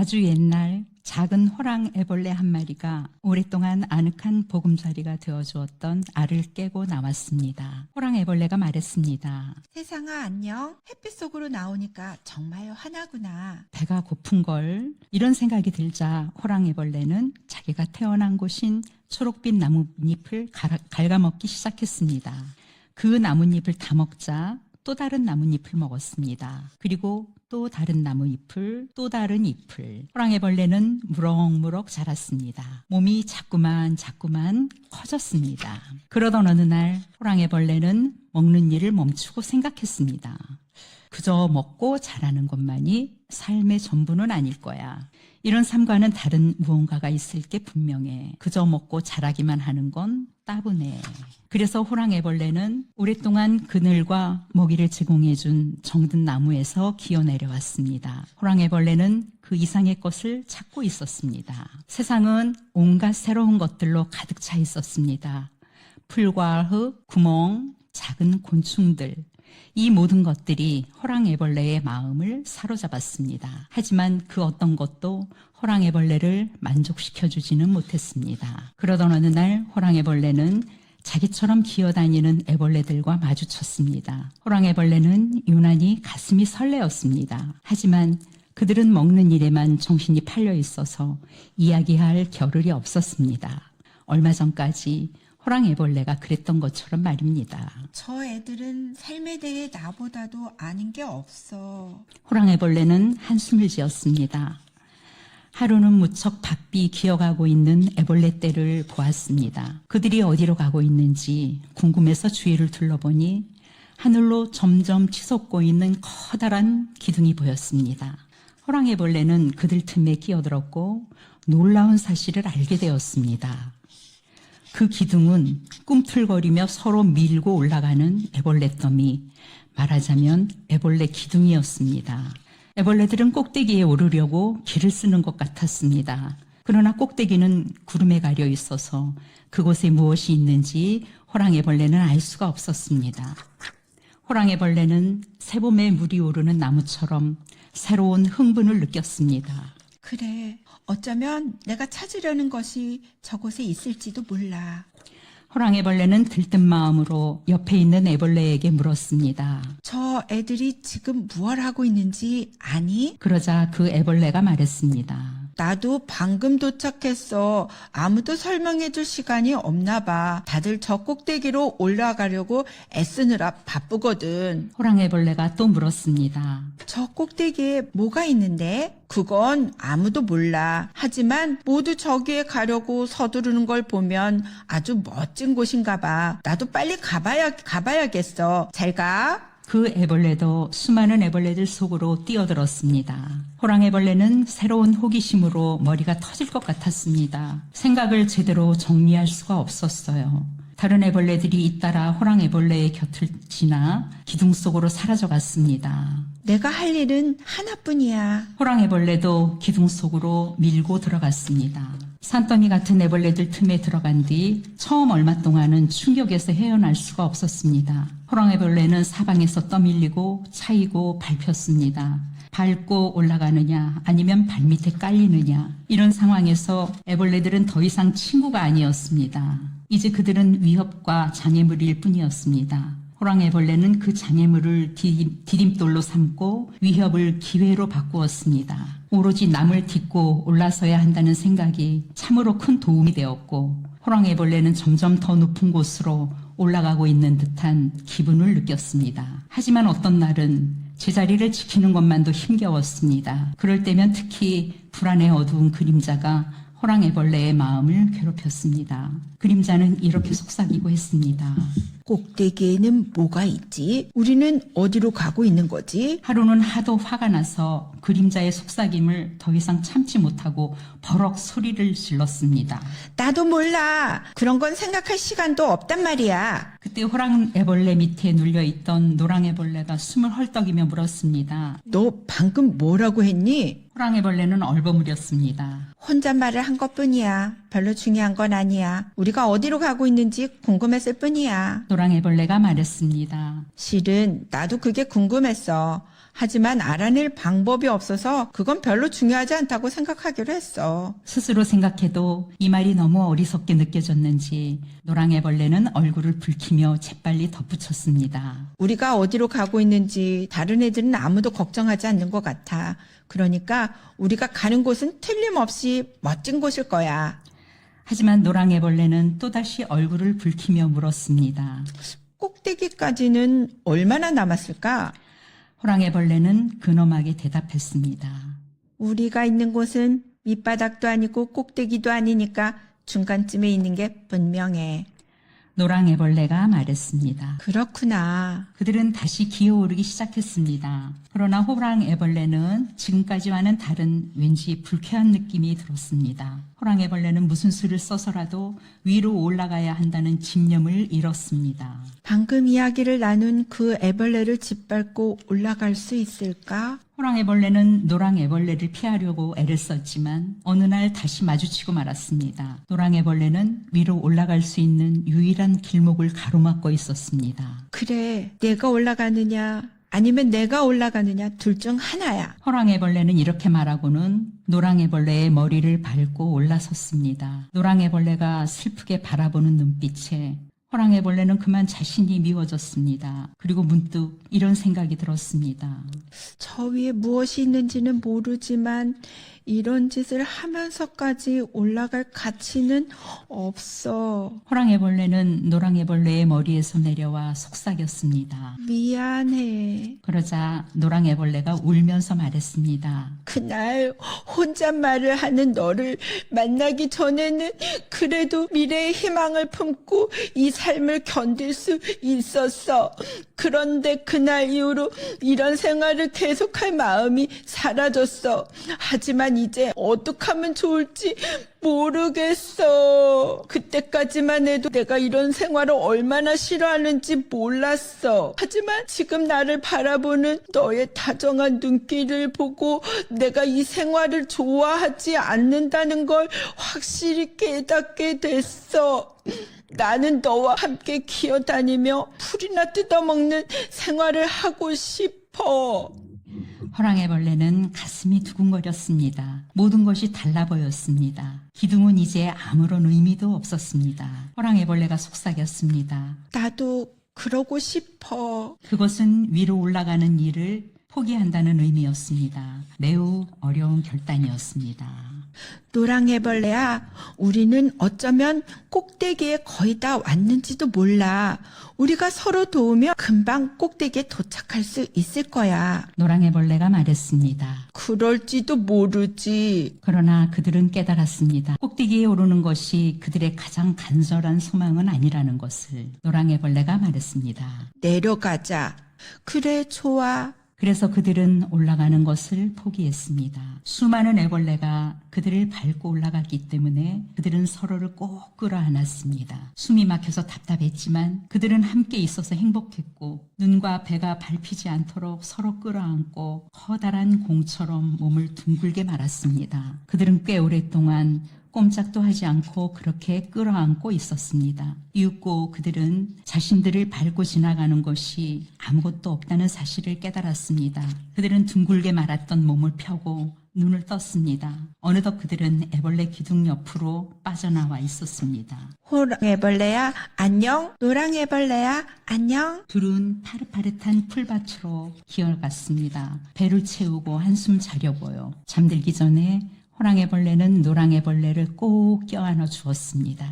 아주 옛날 작은 호랑 애벌레 한 마리가 오랫동안 아늑한 보금자리가 되어주었던 알을 깨고 나왔습니다. 호랑 애벌레가 말했습니다. 세상아 안녕. 햇빛 속으로 나오니까 정말 환하구나. 배가 고픈걸. 이런 생각이 들자 호랑 애벌레는 자기가 태어난 곳인 초록빛 나뭇잎을 갉아먹기 시작했습니다. 그 나뭇잎을 다 먹자 또 다른 나뭇잎을 먹었습니다. 그리고 또 다른 나무잎을, 또 다른 잎을. 호랑이벌레는 무럭무럭 자랐습니다. 몸이 자꾸만 커졌습니다. 그러던 어느 날 호랑이벌레는 먹는 일을 멈추고 생각했습니다. 그저 먹고 자라는 것만이 삶의 전부는 아닐 거야. 이런 삶과는 다른 무언가가 있을 게 분명해. 그저 먹고 자라기만 하는 건 따분해. 그래서 호랑이벌레는 오랫동안 그늘과 먹이를 제공해준 정든 나무에서 기어내려왔습니다. 호랑이벌레는 그 이상의 것을 찾고 있었습니다. 세상은 온갖 새로운 것들로 가득 차 있었습니다. 풀과 흙, 구멍, 작은 곤충들. 이 모든 것들이 호랑이벌레의 마음을 사로잡았습니다. 하지만 그 어떤 것도 호랑이벌레를 만족시켜주지는 못했습니다. 그러던 어느 날 호랑이벌레는 자기처럼 기어다니는 애벌레들과 마주쳤습니다. 호랑이벌레는 유난히 가슴이 설레었습니다. 하지만 그들은 먹는 일에만 정신이 팔려 있어서 이야기할 겨를이 없었습니다. 얼마 전까지 호랑이벌레가 그랬던 것처럼 말입니다. 저 애들은 삶에 대해 나보다도 아는 게 없어. 호랑이벌레는 한숨을 지었습니다. 하루는 무척 바삐 기어가고 있는 애벌레 떼를 보았습니다. 그들이 어디로 가고 있는지 궁금해서 주위를 둘러보니 하늘로 점점 치솟고 있는 커다란 기둥이 보였습니다. 호랑이벌레는 그들 틈에 끼어들었고 놀라운 사실을 알게 되었습니다. 그 기둥은 꿈틀거리며 서로 밀고 올라가는 애벌레 더미, 말하자면 애벌레 기둥이었습니다. 애벌레들은 꼭대기에 오르려고 길을 쓰는 것 같았습니다. 그러나 꼭대기는 구름에 가려 있어서 그곳에 무엇이 있는지 호랑이벌레는 알 수가 없었습니다. 호랑이벌레는 새봄에 물이 오르는 나무처럼 새로운 흥분을 느꼈습니다. 그래, 어쩌면 내가 찾으려는 것이 저곳에 있을지도 몰라. 호랑이벌레는 들뜬 마음으로 옆에 있는 애벌레에게 물었습니다. 저 애들이 지금 무얼 하고 있는지 아니? 그러자 그 애벌레가 말했습니다. 나도 방금 도착했어. 아무도 설명해 줄 시간이 없나 봐. 다들 저 꼭대기로 올라가려고 애쓰느라 바쁘거든. 호랑이벌레가 또 물었습니다. 저 꼭대기에 뭐가 있는데? 그건 아무도 몰라. 하지만 모두 저기에 가려고 서두르는 걸 보면 아주 멋진 곳인가 봐. 나도 빨리 가봐야겠어. 잘 가. 그 애벌레도 수많은 애벌레들 속으로 뛰어들었습니다. 호랑이벌레는 새로운 호기심으로 머리가 터질 것 같았습니다. 생각을 제대로 정리할 수가 없었어요. 다른 애벌레들이 잇따라 호랑이벌레의 곁을 지나 기둥 속으로 사라져갔습니다. 내가 할 일은 하나뿐이야. 호랑이벌레도 기둥 속으로 밀고 들어갔습니다. 산더미 같은 애벌레들 틈에 들어간 뒤 처음 얼마 동안은 충격에서 헤어날 수가 없었습니다. 호랑이벌레는 사방에서 떠밀리고 차이고 밟혔습니다. 밟고 올라가느냐 아니면 발밑에 깔리느냐, 이런 상황에서 애벌레들은 더 이상 친구가 아니었습니다. 이제 그들은 위협과 장애물일 뿐이었습니다. 호랑이벌레는 그 장애물을 디딤돌로 삼고 위협을 기회로 바꾸었습니다. 오로지 남을 딛고 올라서야 한다는 생각이 참으로 큰 도움이 되었고, 호랑이벌레는 점점 더 높은 곳으로 올라가고 있는 듯한 기분을 느꼈습니다. 하지만 어떤 날은 제자리를 지키는 것만도 힘겨웠습니다. 그럴 때면 특히 불안의 어두운 그림자가 호랑이벌레의 마음을 괴롭혔습니다. 그림자는 이렇게 속삭이고 했습니다. 꼭대기에는 뭐가 있지? 우리는 어디로 가고 있는 거지? 하루는 하도 화가 나서 그림자의 속삭임을 더 이상 참지 못하고 버럭 소리를 질렀습니다. 나도 몰라. 그런 건 생각할 시간도 없단 말이야. 그때 호랑이벌레 밑에 눌려있던 노랑이벌레가 숨을 헐떡이며 물었습니다. 너 방금 뭐라고 했니? 호랑이벌레는 얼버무렸습니다. 혼잣말을 한 것뿐이야. 별로 중요한 건 아니야. 우리가 어디로 가고 있는지 궁금했을 뿐이야. 노랑이벌레가 말했습니다. 실은 나도 그게 궁금했어. 하지만 알아낼 방법이 없어서 그건 별로 중요하지 않다고 생각하기로 했어. 스스로 생각해도 이 말이 너무 어리석게 느껴졌는지 노랑애벌레는 얼굴을 붉히며 재빨리 덧붙였습니다. 우리가 어디로 가고 있는지 다른 애들은 아무도 걱정하지 않는 것 같아. 그러니까 우리가 가는 곳은 틀림없이 멋진 곳일 거야. 하지만 노랑애벌레는 또다시 얼굴을 붉히며 물었습니다. 꼭대기까지는 얼마나 남았을까? 호랑애벌레는 근엄하게 대답했습니다. 우리가 있는 곳은 밑바닥도 아니고 꼭대기도 아니니까 중간쯤에 있는 게 분명해. 노랑애벌레가 말했습니다. 그렇구나. 그들은 다시 기어오르기 시작했습니다. 그러나 호랑애벌레는 지금까지와는 다른 왠지 불쾌한 느낌이 들었습니다. 호랑애벌레는 무슨 수를 써서라도 위로 올라가야 한다는 집념을 잃었습니다. 방금 이야기를 나눈 그 애벌레를 짓밟고 올라갈 수 있을까? 호랑애벌레는 노랑애벌레를 피하려고 애를 썼지만 어느 날 다시 마주치고 말았습니다. 노랑애벌레는 위로 올라갈 수 있는 유일한 길목을 가로막고 있었습니다. 그래, 내가 올라가느냐 아니면 내가 올라가느냐 둘 중 하나야. 호랑애벌레는 이렇게 말하고는 노랑애벌레의 머리를 밟고 올라섰습니다. 노랑애벌레가 슬프게 바라보는 눈빛에 호랑애벌레는 그만 자신이 미워졌습니다. 그리고 문득 이런 생각이 들었습니다. 저 위에 무엇이 있는지는 모르지만 이런 짓을 하면서까지 올라갈 가치는 없어. 호랑애벌레는 노랑애벌레의 머리에서 내려와 속삭였습니다. 미안해. 그러자 노랑애벌레가 울면서 말했습니다. 그날 혼잣말을 하는 너를 만나기 전에는 그래도 미래의 희망을 품고 이 삶을 견딜 수 있었어. 그런데 그날 이후로 이런 생활을 계속할 마음이 사라졌어. 하지만 이제 어떻게 하면 좋을지 모르겠어. 그때까지만 해도 내가 이런 생활을 얼마나 싫어하는지 몰랐어. 하지만 지금 나를 바라보는 너의 다정한 눈길을 보고 내가 이 생활을 좋아하지 않는다는 걸 확실히 깨닫게 됐어. 나는 너와 함께 기어다니며 풀이나 뜯어먹는 생활을 하고 싶어. 호랑애벌레는 가슴이 두근거렸습니다. 모든 것이 달라 보였습니다. 기둥은 이제 아무런 의미도 없었습니다. 호랑애벌레가 속삭였습니다. 나도 그러고 싶어. 그것은 위로 올라가는 일을 포기한다는 의미였습니다. 매우 어려운 결단이었습니다. 노랑애벌레야, 우리는 어쩌면 꼭대기에 거의 다 왔는지도 몰라. 우리가 서로 도우며 금방 꼭대기에 도착할 수 있을 거야. 노랑애벌레가 말했습니다. 그럴지도 모르지. 그러나 그들은 깨달았습니다. 꼭대기에 오르는 것이 그들의 가장 간절한 소망은 아니라는 것을. 노랑애벌레가 말했습니다. 내려가자. 그래, 좋아. 그래서 그들은 올라가는 것을 포기했습니다. 수많은 애벌레가 그들을 밟고 올라갔기 때문에 그들은 서로를 꼭 끌어안았습니다. 숨이 막혀서 답답했지만 그들은 함께 있어서 행복했고 눈과 배가 밟히지 않도록 서로 끌어안고 커다란 공처럼 몸을 둥글게 말았습니다. 그들은 꽤 오랫동안 꼼짝도 하지 않고 그렇게 끌어안고 있었습니다. 이윽고 그들은 자신들을 밟고 지나가는 것이 아무것도 없다는 사실을 깨달았습니다. 그들은 둥글게 말았던 몸을 펴고 눈을 떴습니다. 어느덧 그들은 애벌레 기둥 옆으로 빠져나와 있었습니다. 호랑애벌레야, 안녕. 노랑애벌레야, 안녕. 둘은 파릇파릇한 풀밭으로 기어갔습니다. 배를 채우고 한숨 자려고요. 잠들기 전에 호랑애벌레는 노랑애벌레를 꼭 껴안아 주었습니다.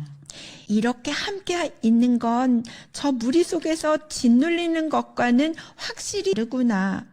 이렇게 함께 있는 건 저 무리 속에서 짓눌리는 것과는 확실히 다르구나.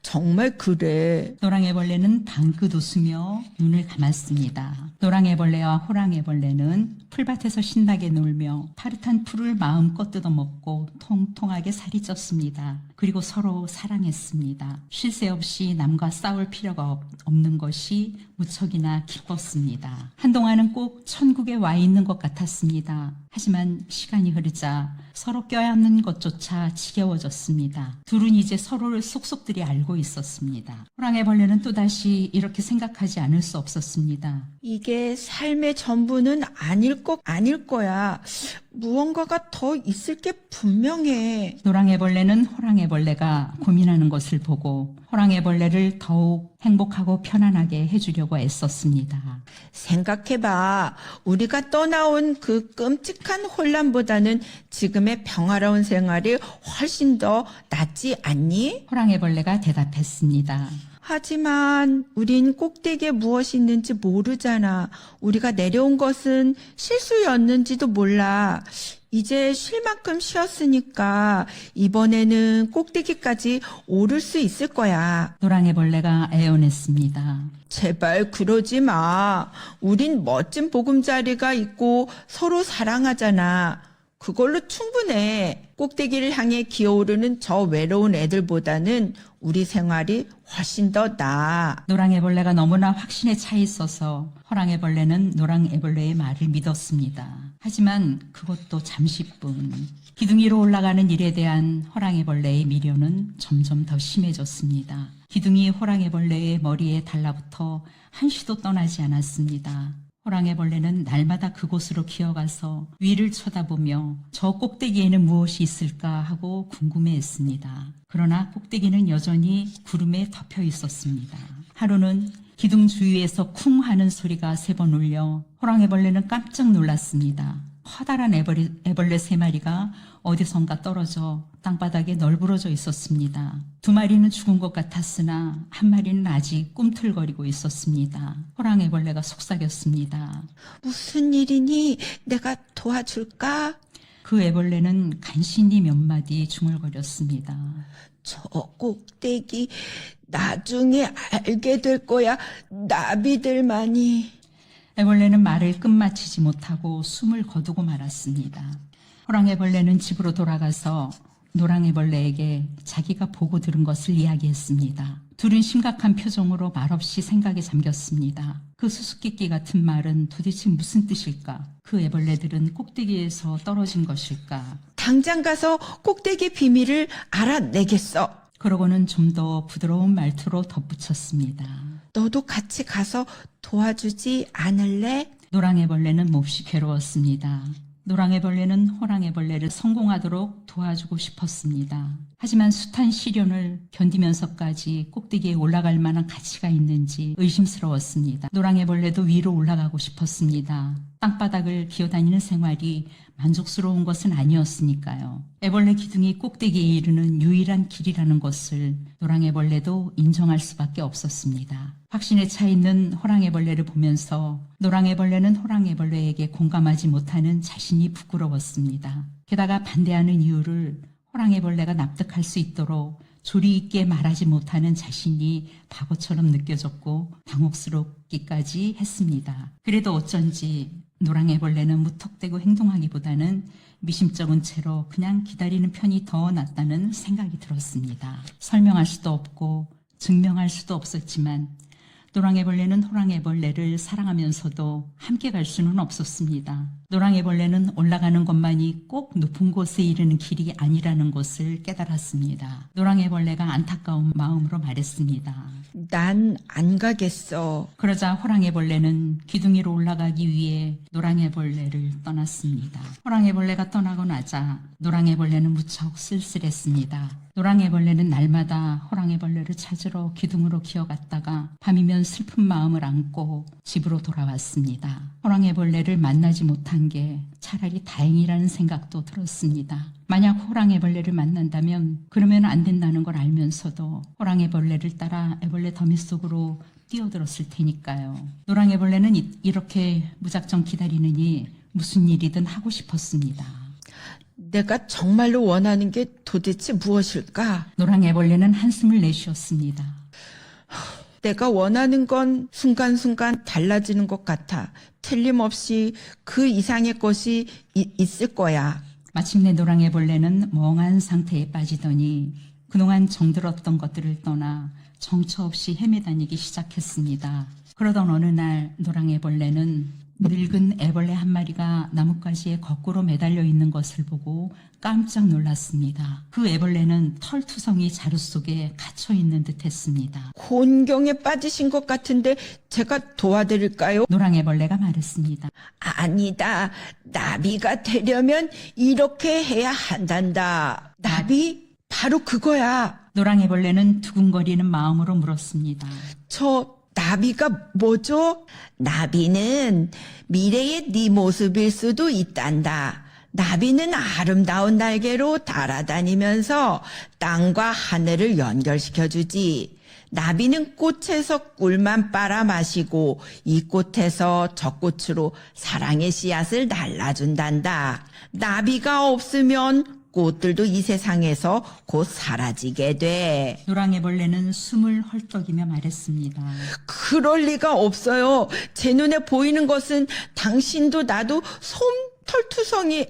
정말 그래. 노랑애벌레는 방긋 웃으며 눈을 감았습니다. 노랑애벌레와 호랑애벌레는 풀밭에서 신나게 놀며 파릇한 풀을 마음껏 뜯어먹고 통통하게 살이 쪘습니다. 그리고 서로 사랑했습니다. 쉴 새 없이 남과 싸울 필요가 없는 것이 무척이나 기뻤습니다. 한동안은 꼭 천국에 와 있는 것 같았습니다. 하지만 시간이 흐르자 서로 껴안는 것조차 지겨워졌습니다. 둘은 이제 서로를 속속들이 알고 있었습니다. 호랑애벌레는 또다시 이렇게 생각하지 않을 수 없었습니다. 이게 이게 삶의 전부는 아닐 거야. 무언가가 더 있을 게 분명해. 노랑애벌레는 호랑애벌레가 고민하는 것을 보고 호랑애벌레를 더욱 행복하고 편안하게 해주려고 애썼습니다. 생각해봐. 우리가 떠나온 그 끔찍한 혼란보다는 지금의 평화로운 생활이 훨씬 더 낫지 않니? 호랑애벌레가 대답했습니다. 하지만 우린 꼭대기에 무엇이 있는지 모르잖아. 우리가 내려온 것은 실수였는지도 몰라. 이제 쉴 만큼 쉬었으니까 이번에는 꼭대기까지 오를 수 있을 거야. 노랑애벌레가 애원했습니다. 제발 그러지 마. 우린 멋진 보금자리가 있고 서로 사랑하잖아. 그걸로 충분해. 꼭대기를 향해 기어오르는 저 외로운 애들보다는 우리 생활이 훨씬 더 나아. 노랑애벌레가 너무나 확신에 차 있어서 호랑애벌레는 노랑애벌레의 말을 믿었습니다. 하지만 그것도 잠시뿐. 기둥이로 올라가는 일에 대한 호랑애벌레의 미련은 점점 더 심해졌습니다. 기둥이 호랑애벌레의 머리에 달라붙어 한시도 떠나지 않았습니다. 호랑애벌레는 날마다 그곳으로 기어가서 위를 쳐다보며 저 꼭대기에는 무엇이 있을까 하고 궁금해했습니다. 그러나 꼭대기는 여전히 구름에 덮여 있었습니다. 하루는 기둥 주위에서 쿵 하는 소리가 3번 울려 호랑애벌레는 깜짝 놀랐습니다. 커다란 애벌레 3마리가 어디선가 떨어져 땅바닥에 널브러져 있었습니다. 2마리는 죽은 것 같았으나 1마리는 아직 꿈틀거리고 있었습니다. 호랑애벌레가 속삭였습니다. 무슨 일이니? 내가 도와줄까? 그 애벌레는 간신히 몇 마디 중얼거렸습니다. 저 꼭대기 나중에 알게 될 거야. 나비들만이. 애벌레는 말을 끝마치지 못하고 숨을 거두고 말았습니다. 호랑애벌레는 집으로 돌아가서 노랑애벌레에게 자기가 보고 들은 것을 이야기했습니다. 둘은 심각한 표정으로 말없이 생각에 잠겼습니다. 그 수수께끼 같은 말은 도대체 무슨 뜻일까? 그 애벌레들은 꼭대기에서 떨어진 것일까? 당장 가서 꼭대기 비밀을 알아내겠어. 그러고는 좀 더 부드러운 말투로 덧붙였습니다. 너도 같이 가서 도와주지 않을래? 노랑애벌레는 몹시 괴로웠습니다. 노랑애벌레는 호랑애벌레를 성공하도록 도와주고 싶었습니다. 하지만 숱한 시련을 견디면서까지 꼭대기에 올라갈 만한 가치가 있는지 의심스러웠습니다. 노랑애벌레도 위로 올라가고 싶었습니다. 땅바닥을 기어다니는 생활이 만족스러운 것은 아니었으니까요. 애벌레 기둥이 꼭대기에 이르는 유일한 길이라는 것을 노랑애벌레도 인정할 수밖에 없었습니다. 확신에 차 있는 호랑애벌레를 보면서 노랑애벌레는 호랑애벌레에게 공감하지 못하는 자신이 부끄러웠습니다. 게다가 반대하는 이유를 호랑애벌레가 납득할 수 있도록 조리 있게 말하지 못하는 자신이 바보처럼 느껴졌고 당혹스럽기까지 했습니다. 그래도 어쩐지 노랑애벌레는 무턱대고 행동하기보다는 미심쩍은 채로 그냥 기다리는 편이 더 낫다는 생각이 들었습니다. 설명할 수도 없고 증명할 수도 없었지만 노랑애벌레는 호랑애벌레를 사랑하면서도 함께 갈 수는 없었습니다. 노랑애벌레는 올라가는 것만이 꼭 높은 곳에 이르는 길이 아니라는 것을 깨달았습니다. 노랑애벌레가 안타까운 마음으로 말했습니다. 난 안 가겠어. 그러자 호랑애벌레는 기둥이로 올라가기 위해 노랑애벌레를 떠났습니다. 호랑애벌레가 떠나고 나자 노랑애벌레는 무척 쓸쓸했습니다. 노랑애벌레는 날마다 호랑애벌레를 찾으러 기둥으로 기어갔다가 밤이면 슬픈 마음을 안고 집으로 돌아왔습니다. 호랑애벌레를 만나지 못한 게 차라리 다행이라는 생각도 들었습니다. 만약 호랑애벌레를 만난다면 그러면 안 된다는 걸 알면서도 호랑애벌레를 따라 애벌레 더미 속으로 뛰어들었을 테니까요. 노랑애벌레는 이렇게 무작정 기다리느니 무슨 일이든 하고 싶었습니다. 내가 정말로 원하는 게 도대체 무엇일까? 노랑애벌레는 한숨을 내쉬었습니다. 내가 원하는 건 순간순간 달라지는 것 같아. 틀림없이 그 이상의 것이 있을 거야. 마침내 노랑애벌레는 멍한 상태에 빠지더니 그동안 정들었던 것들을 떠나 정처 없이 헤매다니기 시작했습니다. 그러던 어느 날 노랑애벌레는 늙은 애벌레 한 마리가 나뭇가지에 거꾸로 매달려 있는 것을 보고 깜짝 놀랐습니다. 그 애벌레는 털투성이 자루 속에 갇혀 있는 듯 했습니다. 곤경에 빠지신 것 같은데 제가 도와드릴까요? 노랑애벌레가 말했습니다. 아니다. 나비가 되려면 이렇게 해야 한단다. 나비? 바로 그거야. 노랑애벌레는 두근거리는 마음으로 물었습니다. 저 나비가 뭐죠? 나비는 미래의 네 모습일 수도 있단다. 나비는 아름다운 날개로 날아다니면서 땅과 하늘을 연결시켜주지. 나비는 꽃에서 꿀만 빨아 마시고 이 꽃에서 저 꽃으로 사랑의 씨앗을 날라준단다. 나비가 없으면 꽃들도 이 세상에서 곧 사라지게 돼. 노랑애벌레는 숨을 헐떡이며 말했습니다. 그럴 리가 없어요. 제 눈에 보이는 것은 당신도 나도 솜털투성이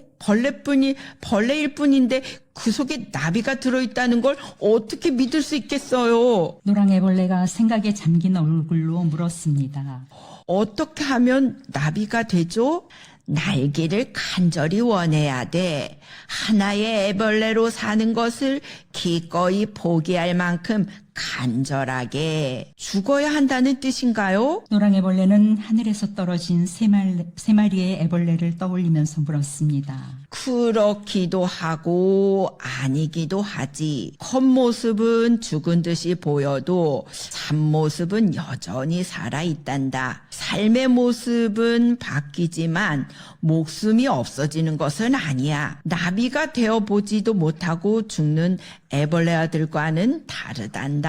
벌레일 뿐인데 그 속에 나비가 들어있다는 걸 어떻게 믿을 수 있겠어요? 노랑애벌레가 생각에 잠긴 얼굴로 물었습니다. 어떻게 하면 나비가 되죠? 날개를 간절히 원해야 돼. 하나의 애벌레로 사는 것을 기꺼이 포기할 만큼 간절하게 죽어야 한다는 뜻인가요? 노랑애벌레는 하늘에서 떨어진 세 마리의 애벌레를 떠올리면서 물었습니다. 그렇기도 하고 아니기도 하지. 겉모습은 죽은 듯이 보여도 참모습은 여전히 살아있단다. 삶의 모습은 바뀌지만 목숨이 없어지는 것은 아니야. 나비가 되어보지도 못하고 죽는 애벌레들과는 다르단다.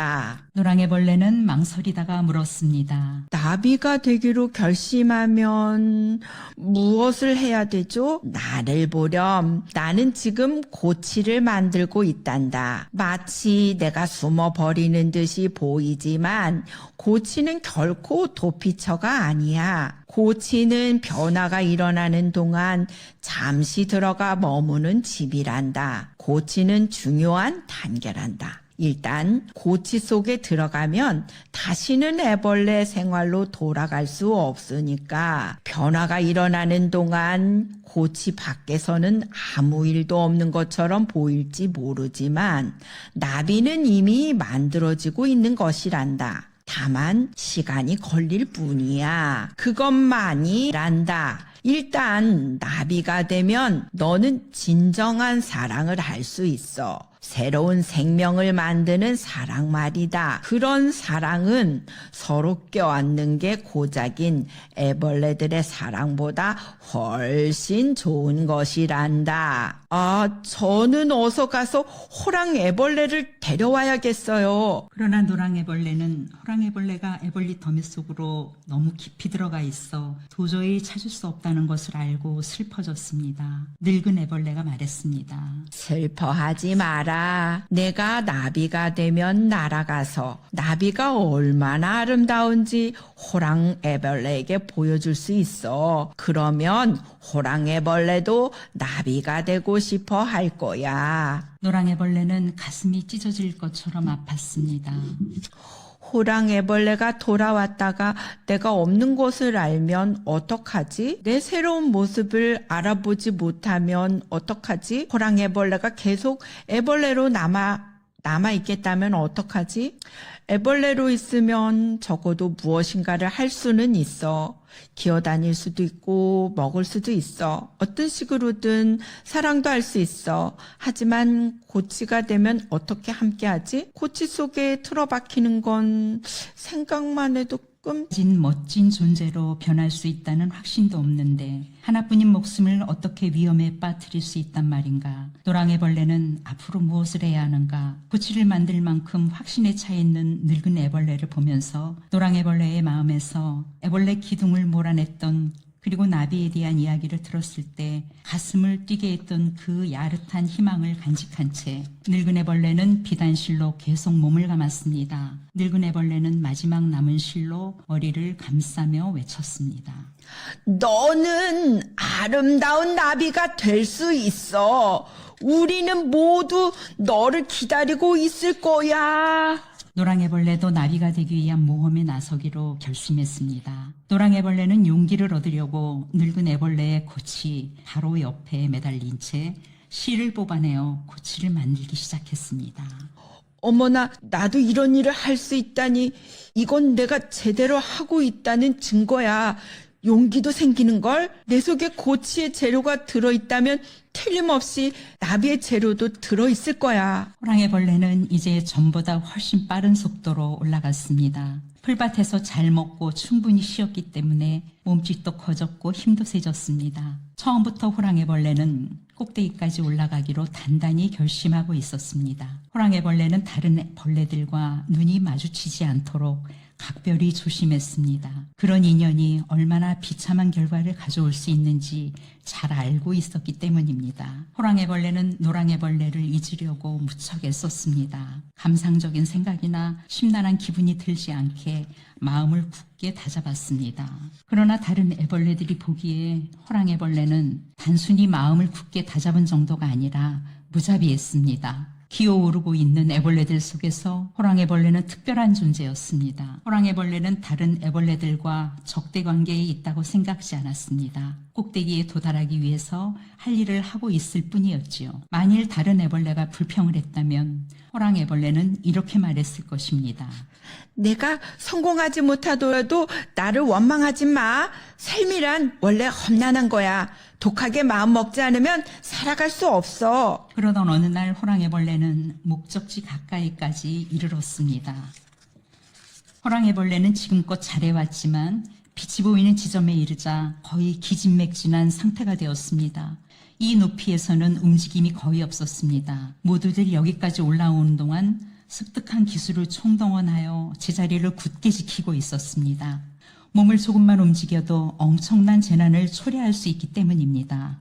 노랑애벌레는 망설이다가 물었습니다. 나비가 되기로 결심하면 무엇을 해야 되죠? 나를 보렴. 나는 지금 고치를 만들고 있단다. 마치 내가 숨어버리는 듯이 보이지만 고치는 결코 도피처가 아니야. 고치는 변화가 일어나는 동안 잠시 들어가 머무는 집이란다. 고치는 중요한 단계란다. 일단 고치 속에 들어가면 다시는 애벌레 생활로 돌아갈 수 없으니까 변화가 일어나는 동안 고치 밖에서는 아무 일도 없는 것처럼 보일지 모르지만 나비는 이미 만들어지고 있는 것이란다. 다만 시간이 걸릴 뿐이야. 그것만이란다. 일단 나비가 되면 너는 진정한 사랑을 할 수 있어. 새로운 생명을 만드는 사랑 말이다. 그런 사랑은 서로 껴안는 게 고작인 애벌레들의 사랑보다 훨씬 좋은 것이란다. 저는 어서 가서 호랑 애벌레를 데려와야겠어요. 그러나 노랑애벌레는 호랑애벌레가 애벌리 더미 속으로 너무 깊이 들어가 있어 도저히 찾을 수 없다는 것을 알고 슬퍼졌습니다. 늙은 애벌레가 말했습니다. 슬퍼하지 마라. 내가 나비가 되면 날아가서 나비가 얼마나 아름다운지 호랑 애벌레에게 보여줄 수 있어. 그러면 호랑 애벌레도 나비가 되고 싶어 할 거야. 노랑애벌레는 가슴이 찢어질 것처럼 아팠습니다. 호랑 애벌레가 돌아왔다가 내가 없는 것을 알면 어떡하지? 내 새로운 모습을 알아보지 못하면 어떡하지? 호랑 애벌레가 계속 애벌레로 남아있겠다면 어떡하지? 애벌레로 있으면 적어도 무엇인가를 할 수는 있어. 기어다닐 수도 있고 먹을 수도 있어. 어떤 식으로든 사랑도 할 수 있어. 하지만 고치가 되면 어떻게 함께하지? 고치 속에 틀어박히는 건 생각만 해도 멋진 존재로 변할 수 있다는 확신도 없는데 하나뿐인 목숨을 어떻게 위험에 빠뜨릴 수 있단 말인가. 노랑애벌레는 앞으로 무엇을 해야 하는가. 고치를 만들 만큼 확신에 차 있는 늙은 애벌레를 보면서 노랑애벌레의 마음에서 애벌레 기둥을 몰아냈던 그리고 나비에 대한 이야기를 들었을 때 가슴을 뛰게 했던 그 야릇한 희망을 간직한 채 늙은 애벌레는 비단실로 계속 몸을 감았습니다. 늙은 애벌레는 마지막 남은 실로 머리를 감싸며 외쳤습니다. 너는 아름다운 나비가 될 수 있어. 우리는 모두 너를 기다리고 있을 거야. 노랑애벌레도 나비가 되기 위한 모험에 나서기로 결심했습니다. 노랑애벌레는 용기를 얻으려고 늙은 애벌레의 고치 바로 옆에 매달린 채 실을 뽑아내어 고치를 만들기 시작했습니다. 어머나, 나도 이런 일을 할 수 있다니. 이건 내가 제대로 하고 있다는 증거야. 용기도 생기는 걸. 내 속에 고치의 재료가 들어있다면 틀림없이 나비의 재료도 들어있을 거야. 호랑이벌레는 이제 전보다 훨씬 빠른 속도로 올라갔습니다. 풀밭에서 잘 먹고 충분히 쉬었기 때문에 몸집도 커졌고 힘도 세졌습니다. 처음부터 호랑이벌레는 꼭대기까지 올라가기로 단단히 결심하고 있었습니다. 호랑이벌레는 다른 벌레들과 눈이 마주치지 않도록 각별히 조심했습니다. 그런 인연이 얼마나 비참한 결과를 가져올 수 있는지 잘 알고 있었기 때문입니다. 호랑이벌레는 노랑이벌레를 잊으려고 무척 애썼습니다. 감상적인 생각이나 심란한 기분이 들지 않게 마음을 굳게 다잡았습니다. 그러나 다른 애벌레들이 보기에 호랑이벌레는 단순히 마음을 굳게 다잡은 정도가 아니라 무자비했습니다. 기어오르고 있는 애벌레들 속에서 호랑이벌레는 특별한 존재였습니다. 호랑이벌레는 다른 애벌레들과 적대 관계에 있다고 생각지 않았습니다. 꼭대기에 도달하기 위해서 할 일을 하고 있을 뿐이었지요. 만일 다른 애벌레가 불평을 했다면 호랑이벌레는 이렇게 말했을 것입니다. 내가 성공하지 못하더라도 나를 원망하지 마. 삶이란 원래 험난한 거야. 독하게 마음 먹지 않으면 살아갈 수 없어. 그러던 어느 날 호랑이벌레는 목적지 가까이까지 이르렀습니다. 호랑이벌레는 지금껏 잘해왔지만 빛이 보이는 지점에 이르자 거의 기진맥진한 상태가 되었습니다. 이 높이에서는 움직임이 거의 없었습니다. 모두들 여기까지 올라오는 동안 습득한 기술을 총동원하여 제자리를 굳게 지키고 있었습니다. 몸을 조금만 움직여도 엄청난 재난을 초래할 수 있기 때문입니다.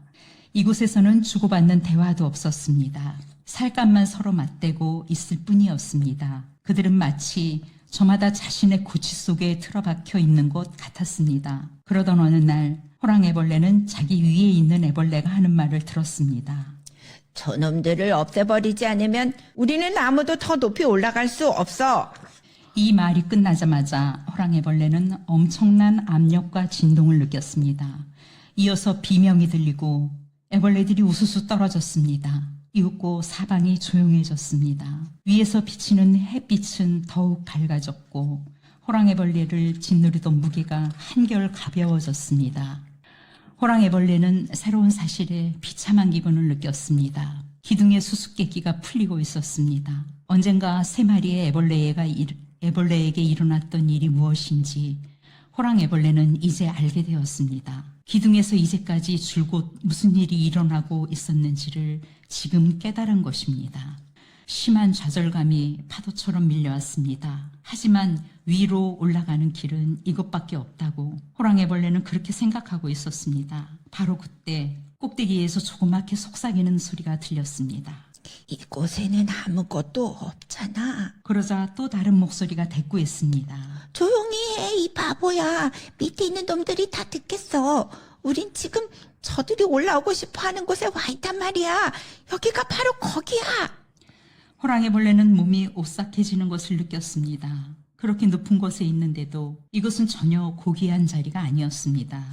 이곳에서는 주고받는 대화도 없었습니다. 살갗만 서로 맞대고 있을 뿐이었습니다. 그들은 마치 저마다 자신의 고치 속에 틀어박혀 있는 것 같았습니다. 그러던 어느 날 호랑이벌레는 자기 위에 있는 애벌레가 하는 말을 들었습니다. 저놈들을 없애버리지 않으면 우리는 아무도 더 높이 올라갈 수 없어. 이 말이 끝나자마자 호랑이벌레는 엄청난 압력과 진동을 느꼈습니다. 이어서 비명이 들리고 애벌레들이 우수수 떨어졌습니다. 이윽고 사방이 조용해졌습니다. 위에서 비치는 햇빛은 더욱 밝아졌고 호랑이벌레를 짓누르던 무게가 한결 가벼워졌습니다. 호랑이벌레는 새로운 사실에 비참한 기분을 느꼈습니다. 기둥의 수수께끼가 풀리고 있었습니다. 언젠가 3마리의 애벌레에게 일어났던 일이 무엇인지 호랑이벌레는 이제 알게 되었습니다. 기둥에서 이제까지 줄곧 무슨 일이 일어나고 있었는지를 지금 깨달은 것입니다. 심한 좌절감이 파도처럼 밀려왔습니다. 하지만 위로 올라가는 길은 이것밖에 없다고 호랑이벌레는 그렇게 생각하고 있었습니다. 바로 그때 꼭대기에서 조그맣게 속삭이는 소리가 들렸습니다. 이곳에는 아무것도 없잖아. 그러자 또 다른 목소리가 대꾸했습니다. 조용히 해, 이 바보야. 밑에 있는 놈들이 다 듣겠어. 우린 지금 저들이 올라오고 싶어 하는 곳에 와 있단 말이야. 여기가 바로 거기야. 호랑이벌레는 몸이 오싹해지는 것을 느꼈습니다. 그렇게 높은 곳에 있는데도 이것은 전혀 고귀한 자리가 아니었습니다.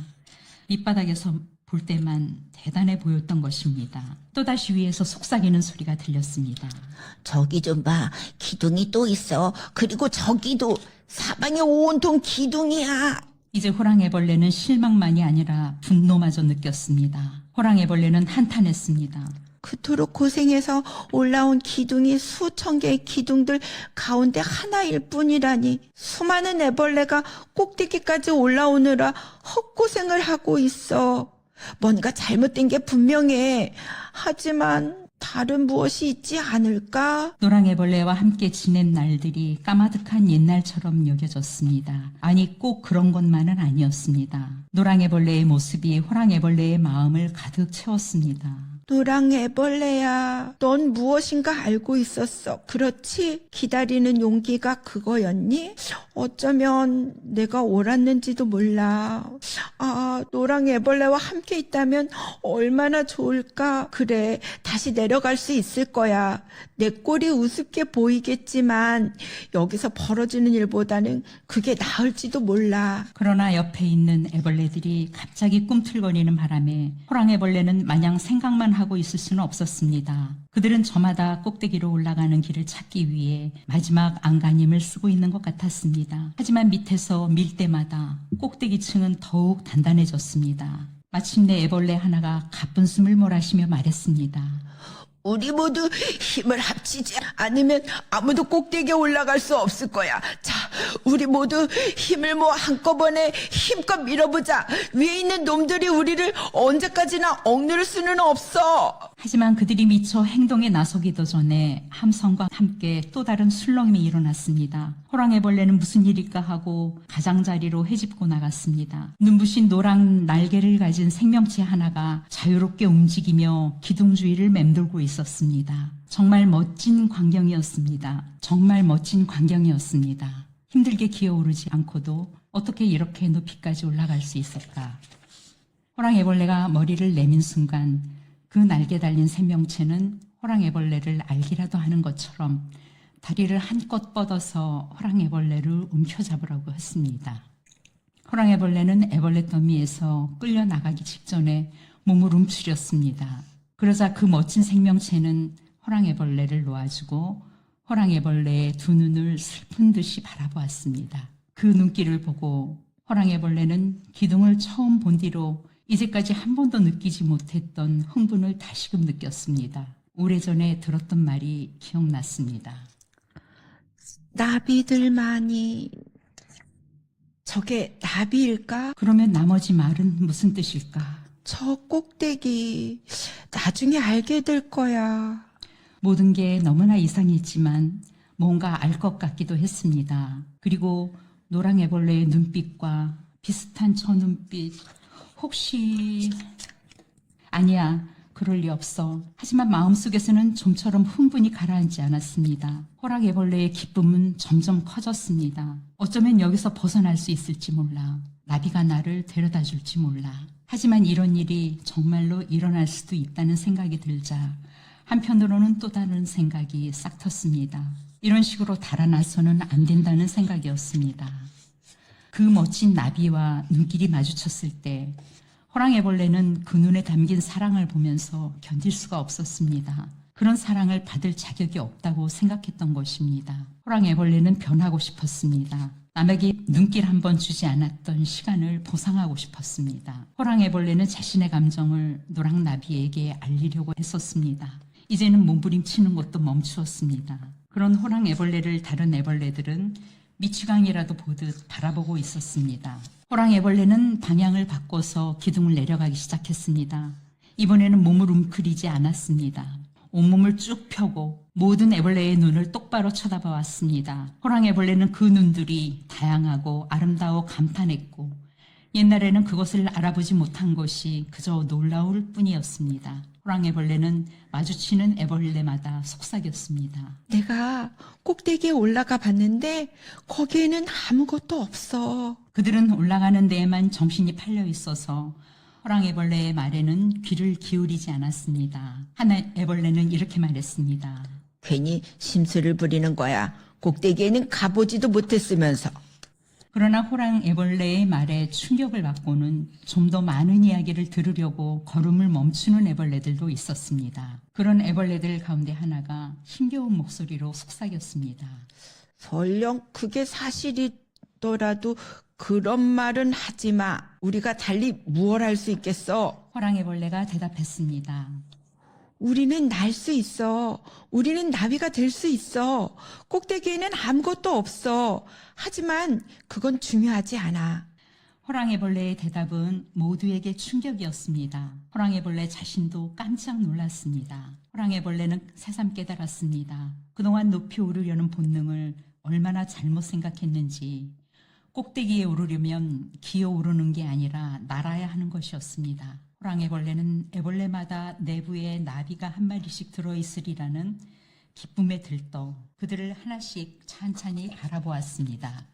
밑바닥에서 볼 때만 대단해 보였던 것입니다. 또다시 위에서 속삭이는 소리가 들렸습니다. 저기 좀 봐. 기둥이 또 있어. 그리고 저기도 사방에 온통 기둥이야. 이제 호랑이벌레는 실망만이 아니라 분노마저 느꼈습니다. 호랑이벌레는 한탄했습니다. 그토록 고생해서 올라온 기둥이 수천 개의 기둥들 가운데 하나일 뿐이라니. 수많은 애벌레가 꼭대기까지 올라오느라 헛고생을 하고 있어. 뭔가 잘못된 게 분명해. 하지만 다른 무엇이 있지 않을까? 노랑애벌레와 함께 지낸 날들이 까마득한 옛날처럼 여겨졌습니다. 아니, 꼭 그런 것만은 아니었습니다. 노랑애벌레의 모습이 호랑이벌레의 마음을 가득 채웠습니다. 노랑 애벌레야, 넌 무엇인가 알고 있었어. 그렇지? 기다리는 용기가 그거였니? 어쩌면 내가 옳았는지도 몰라. 아, 노랑 애벌레와 함께 있다면 얼마나 좋을까. 그래, 다시 내려갈 수 있을 거야. 내 꼴이 우습게 보이겠지만 여기서 벌어지는 일보다는 그게 나을지도 몰라. 그러나 옆에 있는 애벌레들이 갑자기 꿈틀거리는 바람에 호랑애벌레는 마냥 생각만 하고 있을 수는 없었습니다. 그들은 저마다 꼭대기로 올라가는 길을 찾기 위해 마지막 안간힘을 쓰고 있는 것 같았습니다. 하지만 밑에서 밀 때마다 꼭대기층은 더욱 단단해졌습니다. 마침내 애벌레 하나가 가쁜 숨을 몰아쉬며 말했습니다. 우리 모두 힘을 합치지 않으면 아무도 꼭대기에 올라갈 수 없을 거야. 자, 우리 모두 힘을 모아 한꺼번에 힘껏 밀어보자. 위에 있는 놈들이 우리를 언제까지나 억누를 수는 없어. 하지만 그들이 미처 행동에 나서기도 전에 함성과 함께 또 다른 술렁임이 일어났습니다. 호랑애벌레는 무슨 일일까 하고 가장자리로 헤집고 나갔습니다. 눈부신 노랑 날개를 가진 생명체 하나가 자유롭게 움직이며 기둥 주위를 맴돌고 있었습니다. 정말 멋진 광경이었습니다. 정말 멋진 광경이었습니다. 힘들게 기어오르지 않고도 어떻게 이렇게 높이까지 올라갈 수 있을까? 호랑애벌레가 머리를 내민 순간 그 날개 달린 생명체는 호랑애벌레를 알기라도 하는 것처럼 다리를 한껏 뻗어서 호랑애벌레를 움켜잡으라고 했습니다. 호랑애벌레는 애벌레 더미에서 끌려 나가기 직전에 몸을 움츠렸습니다. 그러자 그 멋진 생명체는 호랑애벌레를 놓아주고 호랑애벌레의 두 눈을 슬픈 듯이 바라보았습니다. 그 눈길을 보고 호랑애벌레는 기둥을 처음 본 뒤로 이제까지 한 번도 느끼지 못했던 흥분을 다시금 느꼈습니다. 오래전에 들었던 말이 기억났습니다. 나비들만이 저게 나비일까? 그러면 나머지 말은 무슨 뜻일까? 저 꼭대기 나중에 알게 될 거야. 모든 게 너무나 이상했지만 뭔가 알 것 같기도 했습니다. 그리고 노랑애벌레의 눈빛과 비슷한 저 눈빛, 혹시... 아니야, 그럴 리 없어. 하지만 마음속에서는 좀처럼 흥분이 가라앉지 않았습니다. 호랑애벌레의 기쁨은 점점 커졌습니다. 어쩌면 여기서 벗어날 수 있을지 몰라. 나비가 나를 데려다 줄지 몰라. 하지만 이런 일이 정말로 일어날 수도 있다는 생각이 들자 한편으로는 또 다른 생각이 싹 텄습니다. 이런 식으로 달아나서는 안 된다는 생각이었습니다. 그 멋진 나비와 눈길이 마주쳤을 때 호랑애벌레는 그 눈에 담긴 사랑을 보면서 견딜 수가 없었습니다. 그런 사랑을 받을 자격이 없다고 생각했던 것입니다. 호랑애벌레는 변하고 싶었습니다. 남에게 눈길 한 번 주지 않았던 시간을 보상하고 싶었습니다. 호랑애벌레는 자신의 감정을 노랑나비에게 알리려고 했었습니다. 이제는 몸부림치는 것도 멈추었습니다. 그런 호랑애벌레를 다른 애벌레들은 미치광이라도 보듯 바라보고 있었습니다. 호랑애벌레는 방향을 바꿔서 기둥을 내려가기 시작했습니다. 이번에는 몸을 웅크리지 않았습니다. 온몸을 쭉 펴고 모든 애벌레의 눈을 똑바로 쳐다봐 왔습니다. 호랑애벌레는 그 눈들이 다양하고 아름다워 감탄했고 옛날에는 그것을 알아보지 못한 것이 그저 놀라울 뿐이었습니다. 호랑애벌레는 마주치는 애벌레마다 속삭였습니다. 내가 꼭대기에 올라가 봤는데 거기에는 아무것도 없어. 그들은 올라가는 데에만 정신이 팔려 있어서 호랑애벌레의 말에는 귀를 기울이지 않았습니다. 한 애벌레는 이렇게 말했습니다. 괜히 심술을 부리는 거야. 꼭대기에는 가보지도 못했으면서. 그러나 호랑애벌레의 말에 충격을 받고는 좀 더 많은 이야기를 들으려고 걸음을 멈추는 애벌레들도 있었습니다. 그런 애벌레들 가운데 하나가 힘겨운 목소리로 속삭였습니다. 설령 그게 사실이더라도 그런 말은 하지 마. 우리가 달리 무얼 할 수 있겠어? 호랑애벌레가 대답했습니다. 우리는 날 수 있어. 우리는 나비가 될 수 있어. 꼭대기에는 아무것도 없어. 하지만 그건 중요하지 않아. 호랑애벌레의 대답은 모두에게 충격이었습니다. 호랑애벌레 자신도 깜짝 놀랐습니다. 호랑애벌레는 새삼 깨달았습니다. 그동안 높이 오르려는 본능을 얼마나 잘못 생각했는지 꼭대기에 오르려면 기어오르는 게 아니라 날아야 하는 것이었습니다. 호랑이벌레는 애벌레마다 내부에 나비가 한 마리씩 들어있으리라는 기쁨에 들떠 그들을 하나씩 찬찬히 바라보았습니다.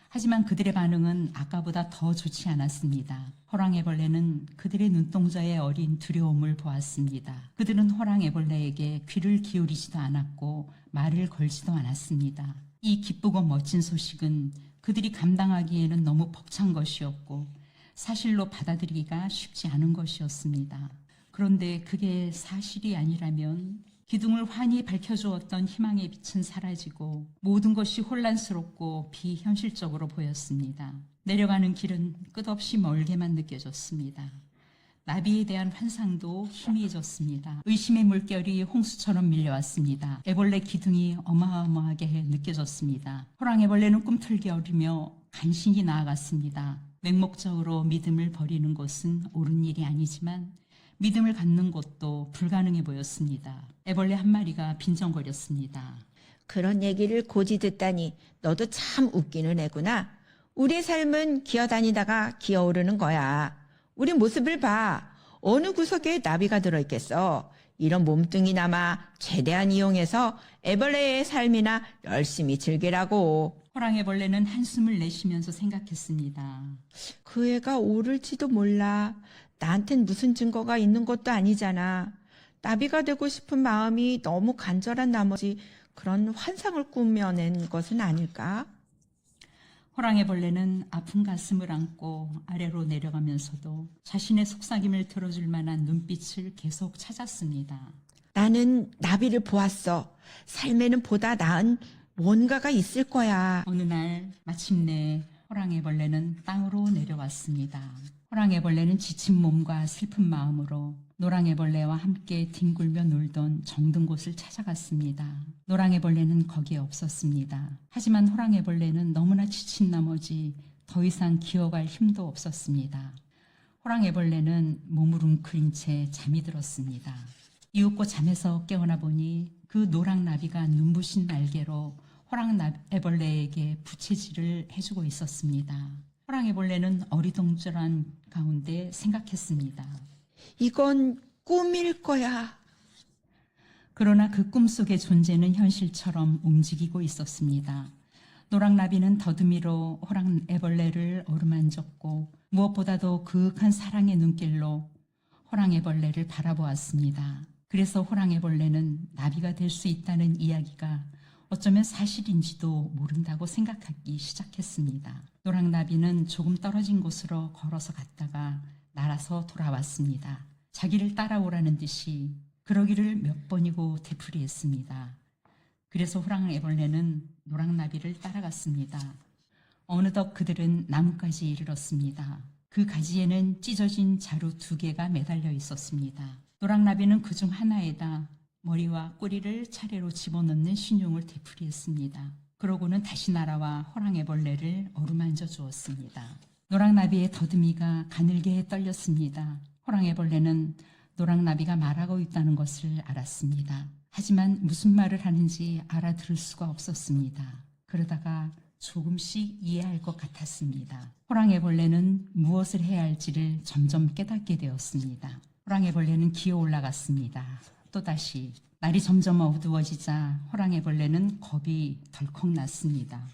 하지만 그들의 반응은 아까보다 더 좋지 않았습니다. 호랑이벌레는 그들의 눈동자에 어린 두려움을 보았습니다. 그들은 호랑이벌레에게 귀를 기울이지도 않았고 말을 걸지도 않았습니다. 이 기쁘고 멋진 소식은 그들이 감당하기에는 너무 벅찬 것이었고 사실로 받아들이기가 쉽지 않은 것이었습니다. 그런데 그게 사실이 아니라면 기둥을 환히 밝혀주었던 희망의 빛은 사라지고 모든 것이 혼란스럽고 비현실적으로 보였습니다. 내려가는 길은 끝없이 멀게만 느껴졌습니다. 나비에 대한 환상도 희미해졌습니다. 의심의 물결이 홍수처럼 밀려왔습니다. 애벌레 기둥이 어마어마하게 느껴졌습니다. 호랑이벌레는 꿈틀거리며 간신히 나아갔습니다. 맹목적으로 믿음을 버리는 것은 옳은 일이 아니지만 믿음을 갖는 것도 불가능해 보였습니다. 애벌레 한 마리가 빈정거렸습니다. 그런 얘기를 고지 듣다니 너도 참 웃기는 애구나. 우리 삶은 기어다니다가 기어오르는 거야. 우리 모습을 봐. 어느 구석에 나비가 들어있겠어. 이런 몸뚱이나마 최대한 이용해서 애벌레의 삶이나 열심히 즐기라고. 호랑이벌레는 한숨을 내쉬면서 생각했습니다. 그 애가 오를지도 몰라. 나한텐 무슨 증거가 있는 것도 아니잖아. 나비가 되고 싶은 마음이 너무 간절한 나머지 그런 환상을 꾸며낸 것은 아닐까? 호랑이벌레는 아픈 가슴을 안고 아래로 내려가면서도 자신의 속삭임을 들어줄 만한 눈빛을 계속 찾았습니다. 나는 나비를 보았어. 삶에는 보다 나은 뭔가가 있을 거야. 어느 날 마침내 호랑이벌레는 땅으로 내려왔습니다. 호랑이벌레는 지친 몸과 슬픈 마음으로 노랑이벌레와 함께 뒹굴며 놀던 정든 곳을 찾아갔습니다. 노랑이벌레는 거기에 없었습니다. 하지만 호랑이벌레는 너무나 지친 나머지 더 이상 기어갈 힘도 없었습니다. 호랑이벌레는 몸을 웅크린 채 잠이 들었습니다. 이윽고 잠에서 깨어나 보니 그 노랑나비가 눈부신 날개로 호랑이벌레에게 부채질을 해주고 있었습니다. 호랑이벌레는 어리둥절한 가운데 생각했습니다. 이건 꿈일 거야. 그러나 그 꿈속의 존재는 현실처럼 움직이고 있었습니다. 노랑나비는 더듬이로 호랑이벌레를 어루만졌고 무엇보다도 그윽한 사랑의 눈길로 호랑이벌레를 바라보았습니다. 그래서 호랑이벌레는 나비가 될 수 있다는 이야기가 어쩌면 사실인지도 모른다고 생각하기 시작했습니다. 노랑나비는 조금 떨어진 곳으로 걸어서 갔다가 날아서 돌아왔습니다. 자기를 따라오라는 듯이 그러기를 몇 번이고 되풀이했습니다. 그래서 호랑이벌레는 노랑나비를 따라갔습니다. 어느덧 그들은 나뭇가지에 이르렀습니다. 그 가지에는 찢어진 자루 2개가 매달려 있었습니다. 노랑나비는 그중 하나에다 머리와 꼬리를 차례로 집어넣는 신용을 되풀이했습니다. 그러고는 다시 날아와 호랑이벌레를 어루만져 주었습니다. 노랑나비의 더듬이가 가늘게 떨렸습니다. 호랑이벌레는 노랑나비가 말하고 있다는 것을 알았습니다. 하지만 무슨 말을 하는지 알아들을 수가 없었습니다. 그러다가 조금씩 이해할 것 같았습니다. 호랑이벌레는 무엇을 해야 할지를 점점 깨닫게 되었습니다. 호랑이벌레는 기어 올라갔습니다. 또다시 날이 점점 어두워지자 호랑이벌레는 겁이 덜컥 났습니다.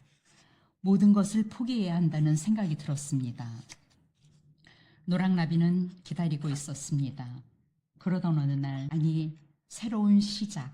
모든 것을 포기해야 한다는 생각이 들었습니다. 노랑나비는 기다리고 있었습니다. 그러던 어느 날, 아니 새로운 시작,